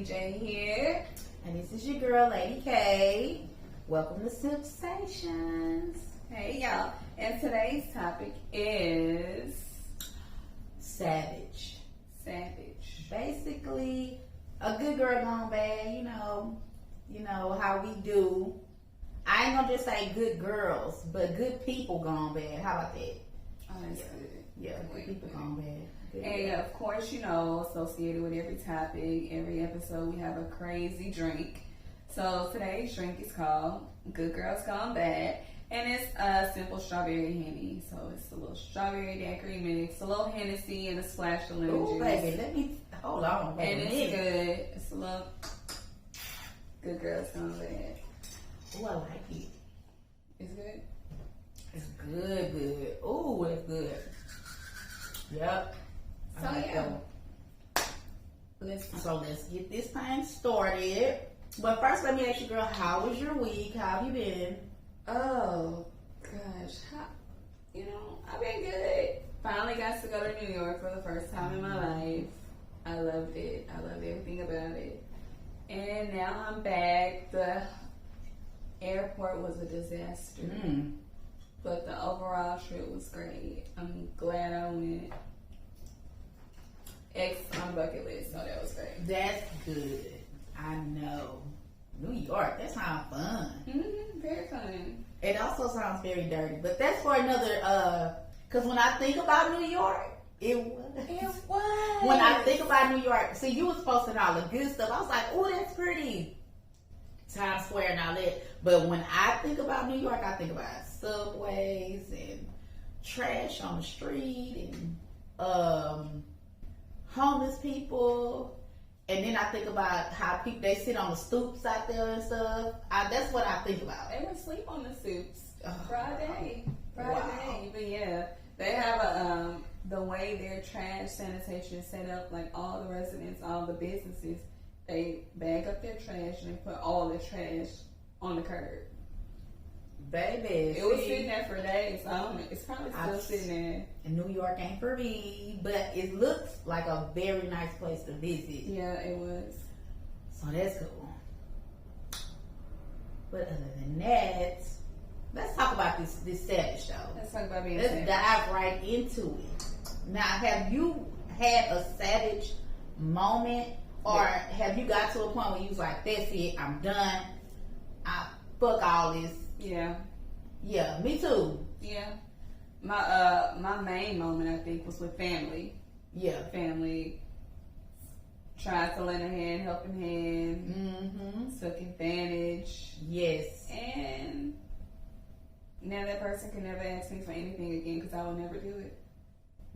Queen J here. And this is your girl, Lady K. Welcome to Sensations. Hey, y'all. And today's topic is Savage. Basically, a good girl gone bad, you know how we do. I ain't gonna just say good girls, but good people gone bad. How about that? oh, that's good. Yeah, good people gone bad. Good And of course, associated with every topic, every episode, we have a crazy drink. So today's drink is called Good Girls Gone Bad. And it's a simple strawberry Henny. So it's a little strawberry daiquiri mix, a little Hennessy, and a splash of lemon Ooh, juice. baby, let me hold on. Wait And a it's minute. good. It's a little Good Girls Gone Bad. Ooh, I like it. It's good. It's good. Ooh, it's good. Yep. So I like yeah. that one. So let's get this thing started. But first, let me ask you, girl, how was your week? How have you been? Oh gosh, I've been good. Finally got to go to New York for the first time in my life. I loved it. I loved everything about it. And now I'm back. The airport was a disaster, but the overall trip was great. I'm glad I went. X on bucket list, so that was great. That's good. I know. New York, that sounds fun. Very fun. It also sounds very dirty, but that's for another, because when I think about New York, it was. When I think about New York, see, you was posting all the good stuff. I was like, oh, that's pretty. Times Square and all that. But when I think about New York, I think about subways and trash on the street and homeless people. And then I think about how people, they sit on the stoops out there and stuff. That's what I think about. They would sleep on the stoops. Oh, Friday. Wow. But yeah, they have the way their trash sanitation is set up, like all the residents, all the businesses, they bag up their trash and they put all the trash on the curb. Baby. It was sitting there for days. So it's probably still sitting there. And New York ain't for me, but it looks like a very nice place to visit. Yeah, it was. So that's cool. But other than that, let's talk about this savage though. Let's talk about being Let's savage. dive right into it. Now, have you had a savage moment, or have you got to a point where you was like, "That's it, I'm done. I fuck all this." Yeah, me too. Yeah. My main moment, I think, was with family. Yeah. Family tried to lend a hand, helping hand, took advantage. Yes. And now that person can never ask me for anything again because I will never do it.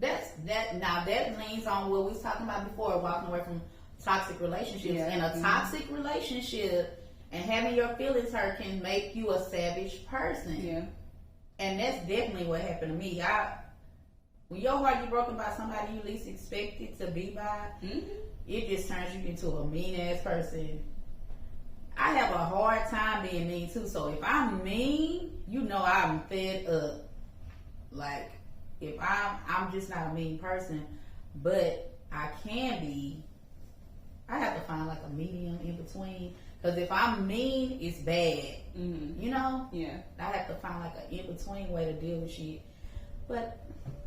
Now that leans on what we was talking about before, walking away from toxic relationships. Yeah. And a toxic relationship and having your feelings hurt can make you a savage person. Yeah. And that's definitely what happened to me. When your heart get broken by somebody you least expected to be by, it just turns you into a mean ass person. I have a hard time being mean too. So if I'm mean, I'm fed up. Like if I'm just not a mean person, but I can be. I have to find like a medium in between. Because if I'm mean, it's bad. Yeah. I have to find like an in-between way to deal with shit. But,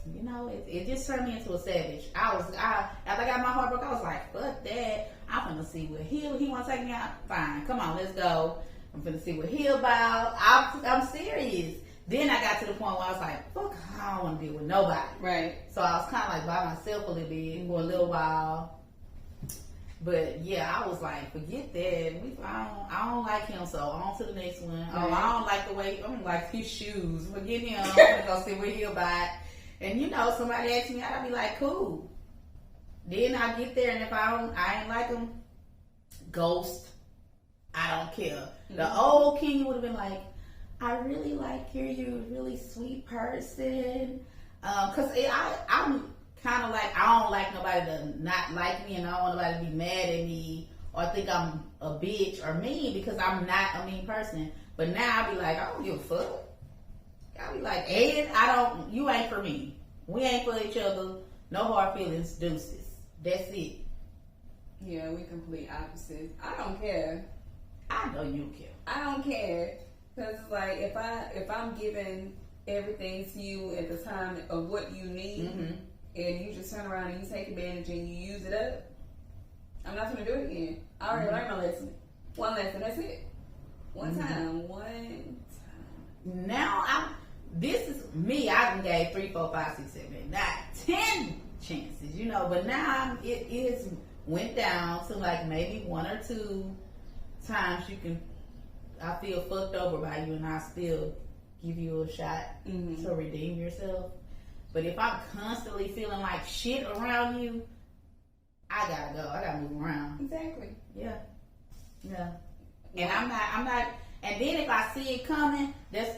it just turned me into a savage. After I got my heart broke, I was like, fuck that. I'm finna see what he want to take me out. Fine, come on, let's go. I'm finna see what he about. I'm serious. Then I got to the point where I was like, fuck, I don't want to deal with nobody. Right. So I was kind of like by myself a little bit for a little while. But yeah, I was like, forget that. I don't like him, so on to the next one. Right. Oh, I don't like the way, I don't like his shoes. Forget him. I'm gonna go see what he'll buy. And somebody asks me out, I'll be like, cool. Then I get there, and if I ain't like him, ghost. I don't care. The old King would have been like, I really like you. You're a really sweet person. Cause I'm kind of like, I don't like nobody to not like me, and I don't want nobody to be mad at me or think I'm a bitch or mean, because I'm not a mean person. But now I'll be like, I don't give a fuck. I'll be like, Ed, you ain't for me. We ain't for each other. No hard feelings, deuces. That's it. Yeah, we complete opposites. I don't care. I know you care. I don't care. Because it's like, if I'm giving everything to you at the time of what you need, and you just turn around and you take advantage and you use it up, I'm not going to do it again. I already learned my lesson. One lesson, that's it. One time. Now this is me. I done gave 3, 4, 5, 6, 7, 8, 9, 10 chances, you know. But now it is went down to like maybe 1 or 2 times I feel fucked over by you, and I still give you a shot to redeem yourself. But if I'm constantly feeling like shit around you, I gotta go. I gotta move around. Exactly. Yeah. And I'm not. And then if I see it coming,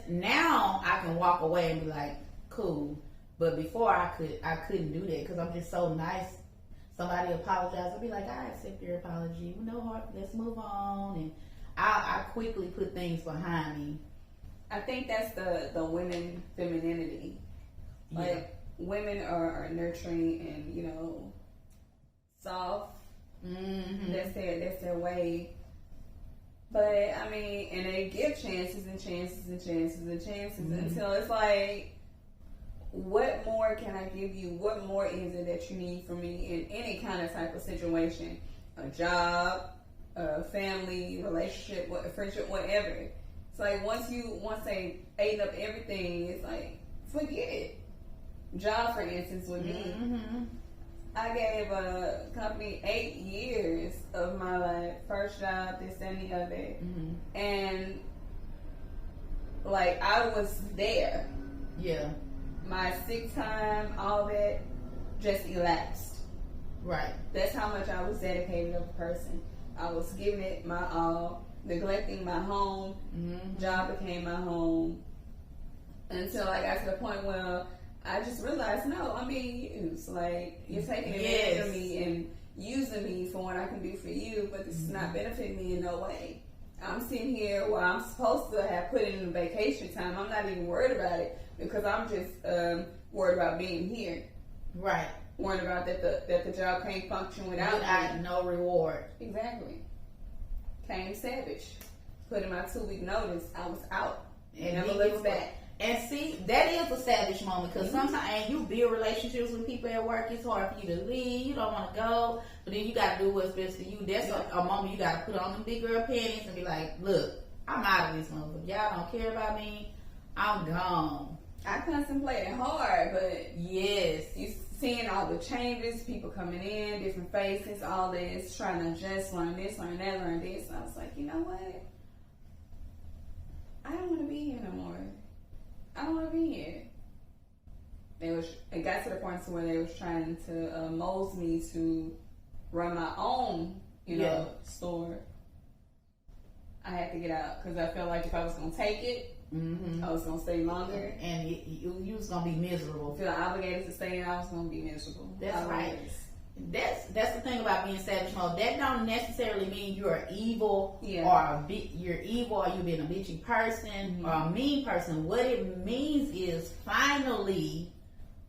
now I can walk away and be like, cool. But before I couldn't do that because I'm just so nice. Somebody apologized, I'll be like, I accept your apology. No heart. Let's move on. And I quickly put things behind me. I think that's the women femininity. Like women are nurturing and, you know, soft. That's their way. But I mean, and they give chances and chances and chances and chances until it's like, what more can I give you? What more is it that you need from me in any kind of type of situation? A job, a family, relationship, a friendship, whatever. It's like once they ate up everything, it's like, forget it. Job, for instance, with me. I gave a company 8 years of my life. First job, this, that, and the other. And, like, I was there. Yeah. My sick time, all that, just elapsed. Right. That's how much I was dedicated of a person. I was giving it my all, neglecting my home. Job became my home. Until I got to the point where I just realized, no, I'm being used. Like, you're taking advantage of me and using me for what I can do for you, but this is not benefiting me in no way. I'm sitting here where I'm supposed to have put in vacation time. I'm not even worried about it because I'm just worried about being here. Right. Worried about that the job can't function without me. No reward. Exactly. Came savage. Put in my 2-week notice. I was out. And never looked back. And see, that is a savage moment because sometimes you build relationships with people at work. It's hard for you to leave. You don't want to go, but then you got to do what's best for you. That's a moment you got to put on them big girl panties and be like, look, I'm out of this motherfucker. Y'all don't care about me. I'm gone. I contemplated hard, but yes, you seeing all the changes, people coming in, different faces, all this, trying to adjust, learn this, learn that, learn this. I was like, you know what? I don't want to be here no more. I don't want to be here. It got to the point where they was trying to mold me to run my own, store. I had to get out because I felt like if I was going to take it, I was going to stay longer. And you was going to be miserable. Feel obligated to stay and I was going to be miserable. That's right. That's the thing about being savage mode. That don't necessarily mean you're evil or you're evil or you being a bitchy person or a mean person. What it means is finally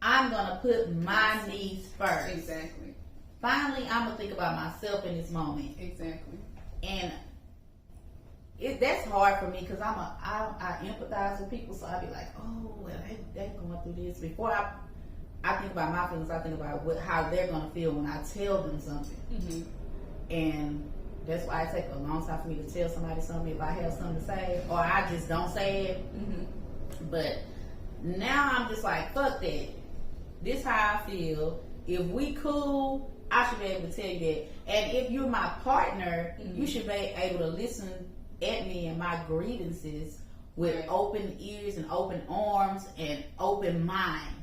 I'm gonna put my needs first. Exactly. Finally, I'm gonna think about myself in this moment. Exactly. And that's hard for me because I empathize with people, so I be like, oh well, they going through this. Before I think about my feelings, I think about how they're going to feel when I tell them something. And that's why it takes a long time for me to tell somebody something if I have something to say, or I just don't say it. But now I'm just like, fuck that. This how I feel. If we cool, I should be able to tell you that. And if you're my partner, you should be able to listen at me and my grievances with open ears and open arms and open mind.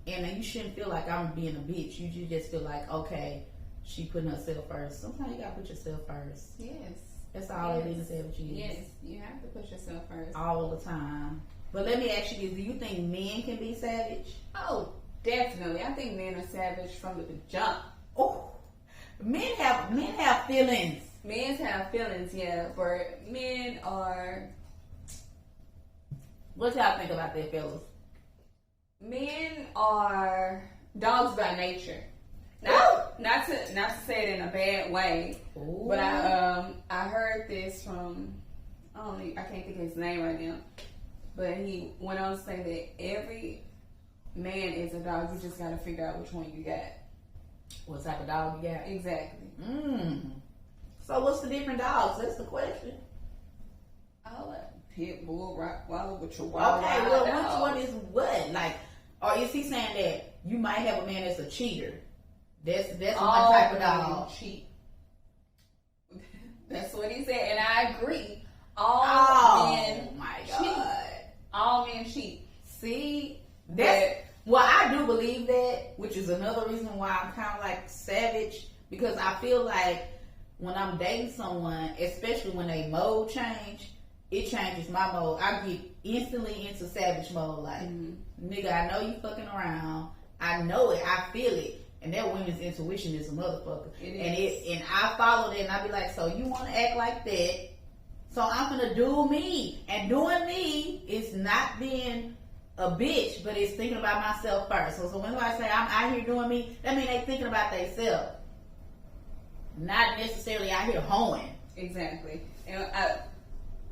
And then you shouldn't feel like I'm being a bitch. You just feel like, okay, she putting herself first. Sometimes you gotta put yourself first. Yes. That's all it is, savage is. Yes, you have to put yourself first. All the time. But let me ask you this, do you think men can be savage? Oh, definitely. I think men are savage from the jump. Oh, men have feelings. Men have feelings, yeah. But men are... What y'all think about that, fellas? Men are dogs by nature. Not not to say it in a bad way, Ooh. but I heard this from I can't think of his name right now, but he went on to say that every man is a dog. You just got to figure out which one you got. What type of dog you got? Exactly. So what's the different dogs? That's the question. I'll let Pit Bull, Rottweiler, with Chihuahua. Okay, well, which one is what? Like, or is he saying that you might have a man that's a cheater? That's one type of dog. Cheat. That's what he said, and I agree. All men cheat. All men cheat. See, well, I do believe that, which is another reason why I'm kind of like savage, because I feel like when I'm dating someone, especially when they mode change, it changes my mode. I get instantly into savage mode, like, nigga, I know you fucking around. I know it. I feel it. And that women's intuition is a motherfucker. And I follow that, and I be like, so you want to act like that, so I'm gonna do me. And doing me is not being a bitch, but it's thinking about myself first. So when I say I'm out here doing me, that means they thinking about themselves, not necessarily out here hoeing. Exactly. And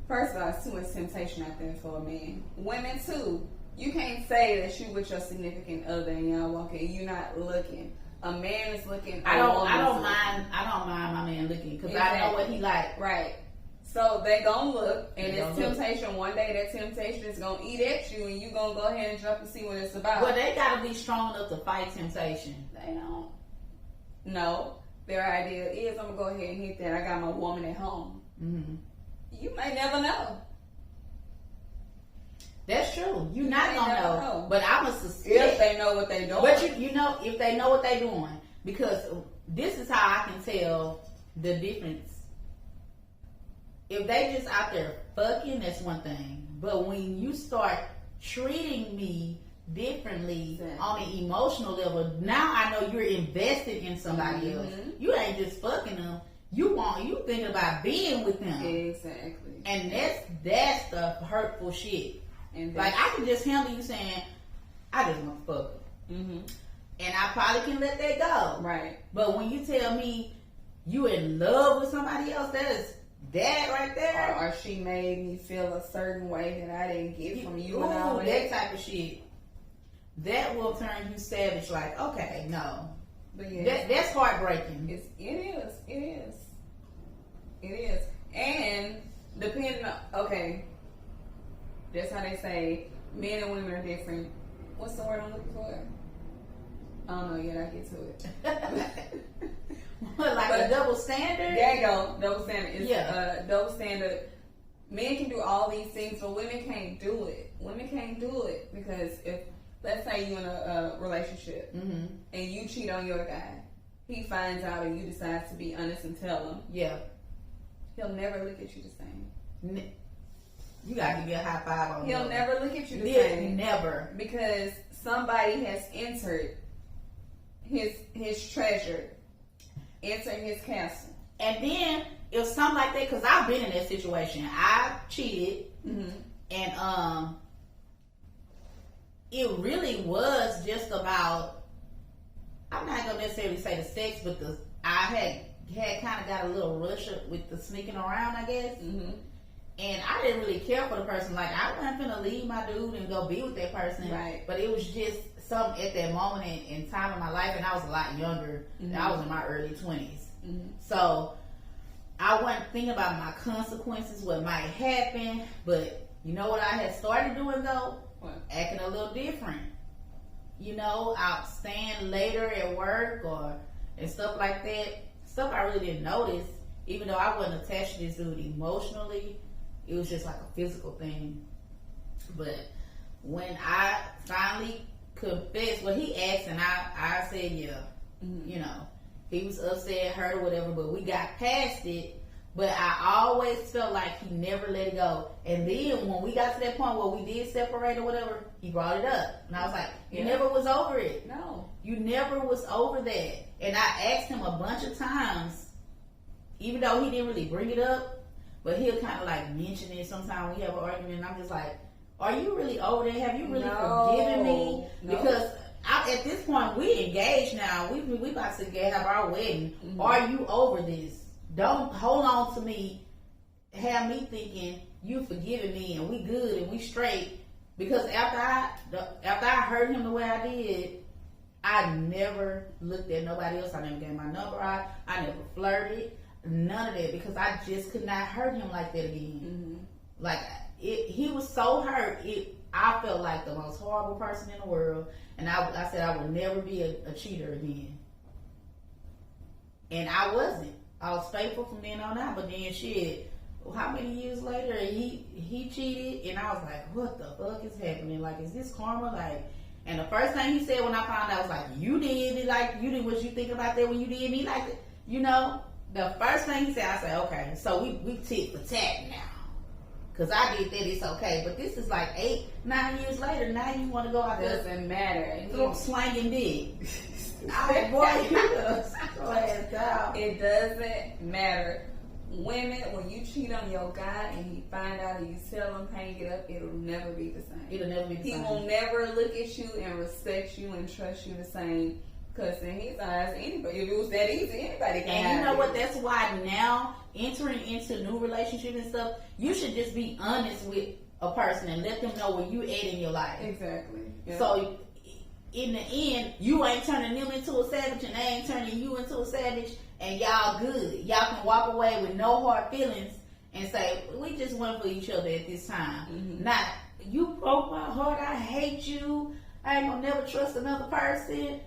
first of all, it's too much temptation out there for a man. Women too. You can't say that you with your significant other and y'all walking, you're not looking. A man is looking. I don't mind my man looking, because I know what he like. Right. So they gonna look, and it's temptation. One day that temptation is gonna eat at you, and you gonna go ahead and jump and see what it's about. Well, they gotta be strong enough to fight temptation. They don't. No, their idea is, I'm gonna go ahead and hit that. I got my woman at home. Mm-hmm. You may never know. That's true. You're not gonna know. But I'm a suspect. If they know what they're doing. But you know, if they know what they're doing, because this is how I can tell the difference. If they just out there fucking, that's one thing. But when you start treating me differently on an emotional level, now I know you're invested in somebody else. You ain't just fucking them. You thinking about being with them. Exactly. And that's the hurtful shit. And like, I can just handle you saying, I just want to fuck her. And I probably can let that go. Right. But when you tell me you in love with somebody else, that's that right there. Or she made me feel a certain way that I didn't get from you. And all that type of shit. That will turn you savage. Like, okay, no. But yeah, that's heartbreaking. It is. And depending on, okay, that's how they say men and women are different. What's the word I'm looking for? I don't know yet. I get to it. What, like a double standard? There you go. Double standard. It's double standard. Men can do all these things, but women can't do it. Women can't do it because if, let's say you in a relationship and you cheat on your guy, he finds out and you decide to be honest and tell him. Yeah. He'll never look at you the same. You gotta give me a high five on He'll never look at you the same. Never. Because somebody has entered his treasure, entered his castle. And then if something like that, because I've been in that situation. I cheated and it really was just about, I'm not gonna necessarily say the sex, but I had kind of got a little rush with the sneaking around, I guess. And I didn't really care for the person. Like, I wasn't gonna leave my dude and go be with that person. Right. But it was just something at that moment in time in my life, and I was a lot younger. I was in my early 20s. So I wasn't thinking about my consequences, what might happen. But you know what I had started doing though? What? Acting a little different. You know, out staying later at work and stuff like that. Stuff I really didn't notice, even though I wasn't attached to this dude emotionally. It was just like a physical thing. But when I finally confessed, well, he asked and I said, yeah. You know, he was upset, hurt or whatever, but we got past it. But I always felt like he never let it go. And then when we got to that point where we did separate or whatever, he brought it up. And I was like, you never was over it. No. You never was over that. And I asked him a bunch of times, even though he didn't really bring it up, but he'll kind of like mention it sometimes we have an argument, and I'm just like, are you really over there? Have you really forgiven me? Because at this point, we engaged now. We about to have our wedding. Mm-hmm. Are you over this? Don't hold on to me. Have me thinking you forgiven me and we good and we straight. Because after I hurt him the way I did, I never looked at nobody else. I never gave my number out. I never flirted. None of that, because I just could not hurt him like that again. Mm-hmm. Like he was so hurt. I felt like the most horrible person in the world, and I said I would never be a cheater again. And I wasn't. I was faithful from then on out. But then shit, how many years later he cheated, and I was like, what the fuck is happening? Like, is this karma? Like. And the first thing he said when I found out was like, you did it, like, you did what you thinking about that when you did me like that. You know, the first thing he said, I said, okay, so we tit for tat now. Because I did that, it's okay. But this is like 8, 9 years later, now you want to go out there. Doesn't matter. Slanging dick. I boy, you better sit your ass down. It doesn't matter. Women, when you cheat on your guy and he find out and you tell him hang it up, it'll never be the same. It'll never be the He same. will never look at you and respect you and trust you the same. Because in his eyes, anybody, if it was that easy, anybody can And have you know it. what? That's why now, entering into new relationships and stuff, you should just be honest with a person and let them know where you at in your life. Exactly. Yeah. So, in the end, you ain't turning them into a savage and they ain't turning you into a savage, and y'all good. Y'all can walk away with no hard feelings and say, we just went for each other at this time. Mm-hmm. Not, you broke my heart, I hate you, I ain't gonna never trust another person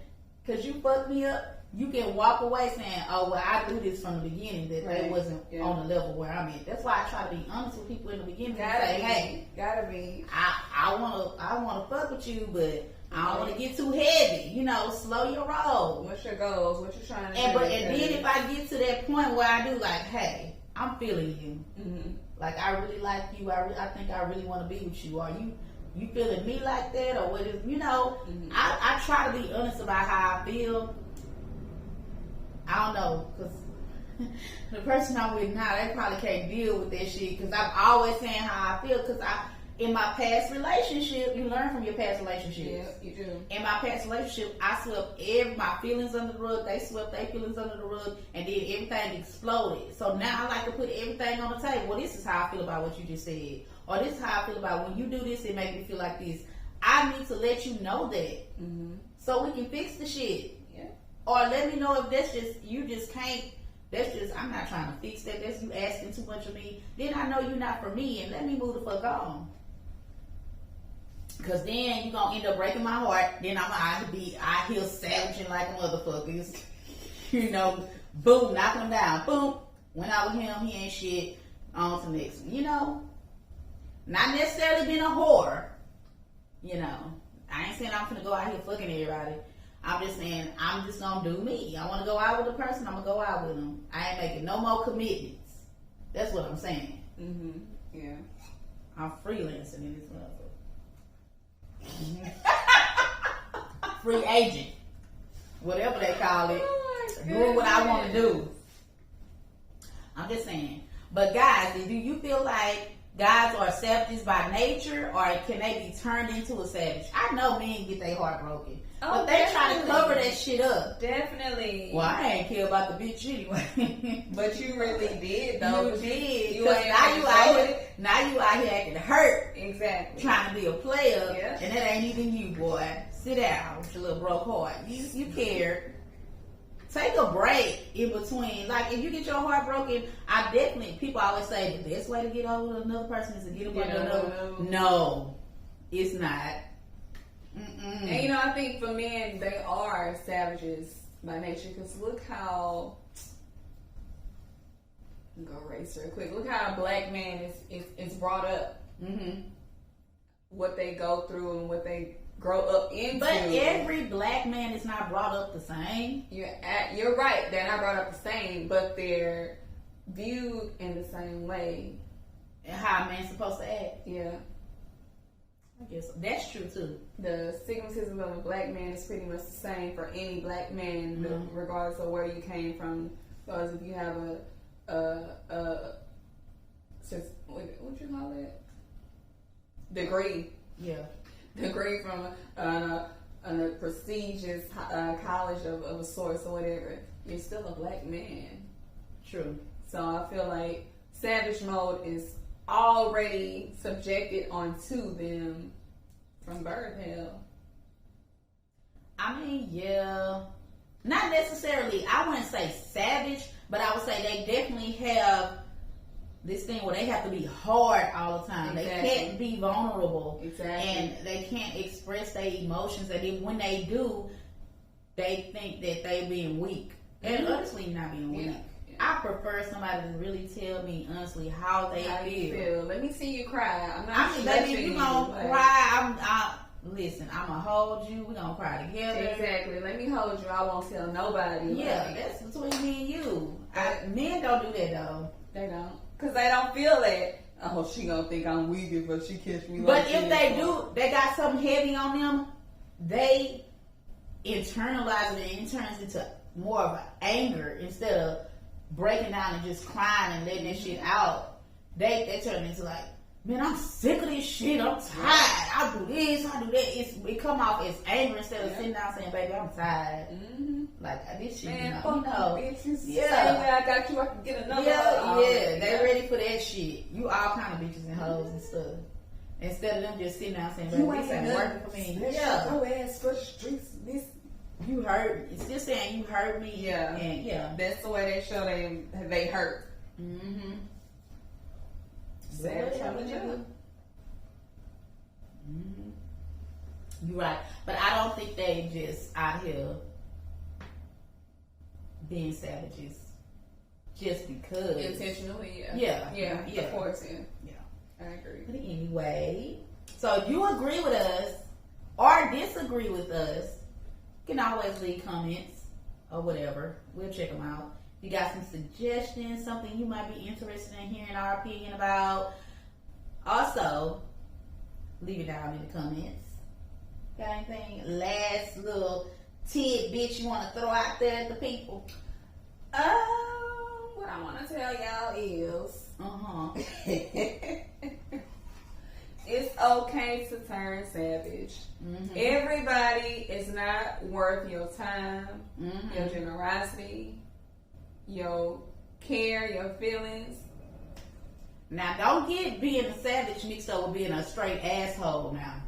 because you fucked me up. You can walk away saying, oh, well, I knew this from the beginning, that Right. they wasn't Yeah. on the level where I'm at. That's why I try to be honest with people in the beginning and Gotta say, be. hey, Gotta be. I wanna fuck with you, but I don't want to get too heavy. You know, slow your roll. What's your goals? What you trying to And do? then if I get to that point where I do like, hey, I'm feeling you. Mm-hmm. Like I really like you. I think I really want to be with you. Are you feeling me like that, or what is, you know? Mm-hmm. I try to be honest about how I feel. I don't know, because the person I'm with now, they probably can't deal with that shit. Because I'm always saying how I feel. Because in my past relationship, you learn from your past relationships. Yeah, you do. In my past relationship, I swept my feelings under the rug. They swept their feelings under the rug, and then everything exploded. So now I like to put everything on the table. Well, this is how I feel about what you just said, or this is how I feel about when you do this. It makes me feel like this. I need to let you know that, so we can fix the shit. Yeah. Or let me know if that's just you just can't. That's just I'm not trying to fix that. That's you asking too much of me. Then I know you're not for me, and let me move the fuck on. Cause then you gonna end up breaking my heart. Then I'm out here savaging like a motherfucker. You know, boom, knocking him down. Boom, went out with him. He ain't shit. On to the next one. You know, not necessarily being a whore. You know, I ain't saying I'm gonna go out here fucking everybody. I'm just saying I'm just gonna do me. I want to go out with a person. I'm gonna go out with them. I ain't making no more commitments. That's what I'm saying. Yeah. I'm freelancing in this motherfucker. Free agent, whatever they call it, doing what I want to do. I'm just saying. But guys, do you feel like guys are savages by nature, or can they be turned into a savage? I know men get their heart broken, but they try to cover that shit up. Definitely. Well, I ain't care about the bitch anyway. But you really did, though. You did. You Because ain't now you out here acting hurt. Exactly. Trying to be a player, Yeah. and that ain't even you, boy. Sit down with your little broke heart. You care. Take a break in between. Like, if you get your heart broken, people always say the best way to get over another person is to get over another. No, it's not. Mm-mm. And I think for men, they are savages by nature. Because look how, go race real quick. Look how a black man is brought up. Mm-hmm. What they go through and what they grow up into. But every black man is not brought up the same. You're right. They're not brought up the same, but they're viewed in the same way. And how a man's supposed to act. Yeah. I guess that's true too. The stigmatism of a black man is pretty much the same for any black man, regardless of where you came from. Because if you have what you call it? Degree. Yeah. Degree from a prestigious college of a sorts or whatever, you're still a black man. True. So I feel like savage mode is already subjected onto them from birth. Hell, I mean, yeah. Not necessarily, I wouldn't say savage, but I would say they definitely have this thing where they have to be hard all the time. Exactly. They can't be vulnerable. Exactly. And they can't express their emotions. And then when they do, they think that they being weak. And honestly, not being weak. Yeah. I prefer somebody to really tell me honestly how they How you feel? Let me see you cry. I'm not. I mean, baby, stretching you gonna like- cry. Listen, I'm gonna hold you. We gonna cry together. Exactly. Let me hold you. I won't tell nobody. Yeah, Like, that's between me and you. Men don't do that though. they don't, cause they don't feel that. Oh, she gonna think I'm weak if she catch me. But like if this. they do, they got something heavy on them. They internalize it and it turns into more of an anger instead of breaking down and just crying and letting that shit out. They turn into like, man, I'm sick of this shit. I'm tired. I do this. I do that. It come off as anger instead of sitting down saying, baby, I'm tired. Mm-hmm. Like this shit, Man, you fuck know. you, bitches. Yeah. Same way I got you, I can get another. Yeah, they ready for that shit. You all kind of bitches and hoes and stuff. Instead of them just sitting down saying, baby, this ain't working for me. Yeah. Go ass for the streets. This. You hurt. It's just saying you hurt me. Yeah. And yeah. That's the way they show they hurt. Mm-hmm. Savage on the job. Mm-hmm. You're right. But I don't think they just out here being savages just because. Intentionally, Yeah. Yeah. Of course, yeah. Yeah. I agree. But anyway, so you agree with us or disagree with us, you can always leave comments or whatever. We'll check them out. If you got some suggestions, something you might be interested in hearing our opinion about, also leave it down in the comments. Got anything last little tidbit you want to throw out there at the people? What I want to tell y'all is it's okay to turn savage. Mm-hmm. Everybody is not worth your time, Mm-hmm. your generosity, your care, your feelings. Now, don't get being a savage mixed up with being a straight asshole now.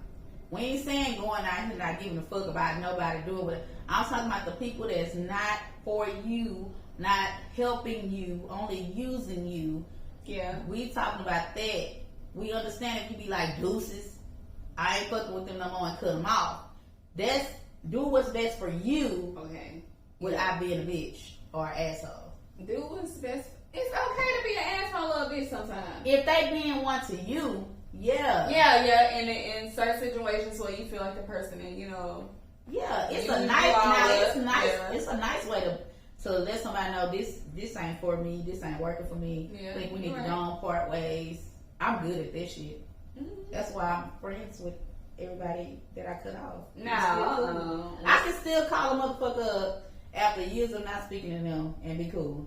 We ain't saying going out here not giving a fuck about nobody doing what. I'm talking about the people that's not for you, not helping you, only using you. Yeah. We talking about that. We understand if you be like, deuces, I ain't fucking with them no more and cut them off. That's, do what's best for you Okay. without being a bitch or an asshole. Do what's best. It's okay to be an asshole a little bit sometimes. If they being one to you, yeah. Yeah. In certain situations where you feel like the person, and Yeah, it's You a do nice. all Now that, it's nice. yeah. It's a nice way to let somebody know this ain't for me. This ain't working for me. Yeah, I think we need right. to go on part ways. I'm good at this shit. Mhm. That's why I'm friends with everybody that I cut off. No. I can still call a motherfucker up after years of not speaking to them and be cool.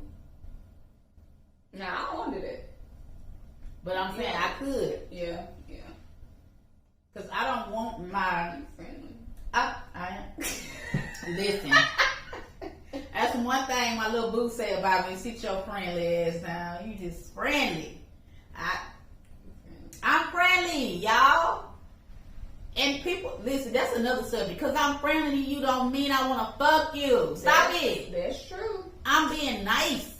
No, I don't want to do that. But I'm saying I could, Yeah. cause I don't want my. I'm friendly. I listen. That's one thing my little boo say about me. Sit your friendly ass down. You just friendly. I'm friendly, y'all. And people, listen, that's another subject. Cause I'm friendly to you don't mean I want to fuck you. Stop it. That's true. I'm being nice.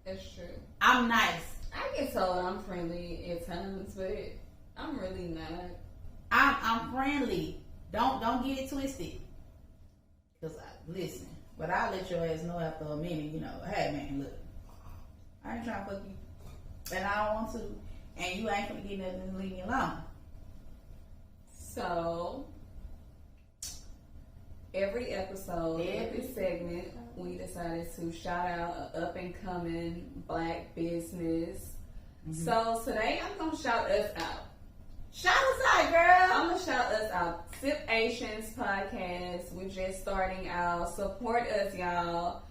That's true. I'm nice. I get told I'm friendly at times, but I'm really not. I'm friendly. Don't get it twisted. Cause listen, but I'll let your ass know after a minute. Hey man, look, I ain't trying to fuck you, and I don't want to, and you ain't gonna get nothing to leave me alone. So every episode, every segment, we decided to shout out an up and coming black business. Mm-hmm. So today I'm gonna shout us out. Shout us out, girl. I'm gonna shout us out. Sip Asians podcast. We're just starting out. Support us, y'all.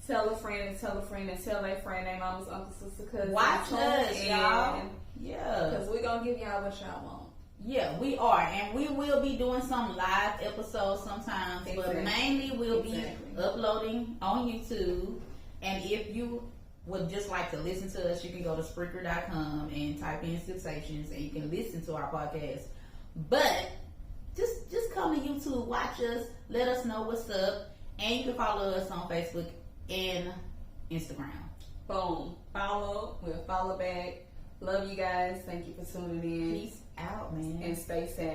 Tell a friend and tell a friend and tell their friend, their mama's uncle, sister, cousin. Watch us, y'all. Yeah. Because we're gonna give y'all what y'all want. Yeah, we are, and we will be doing some live episodes sometimes, but Exactly. mainly we'll be Exactly. uploading on YouTube. And if you would just like to listen to us, you can go to Spreaker.com and type in Sensations, and you can listen to our podcast. But just come to YouTube, watch us, let us know what's up, and you can follow us on Facebook and Instagram. Boom. Follow. We'll follow back. Love you guys. Thank you for tuning in. Peace out, man. And stay safe.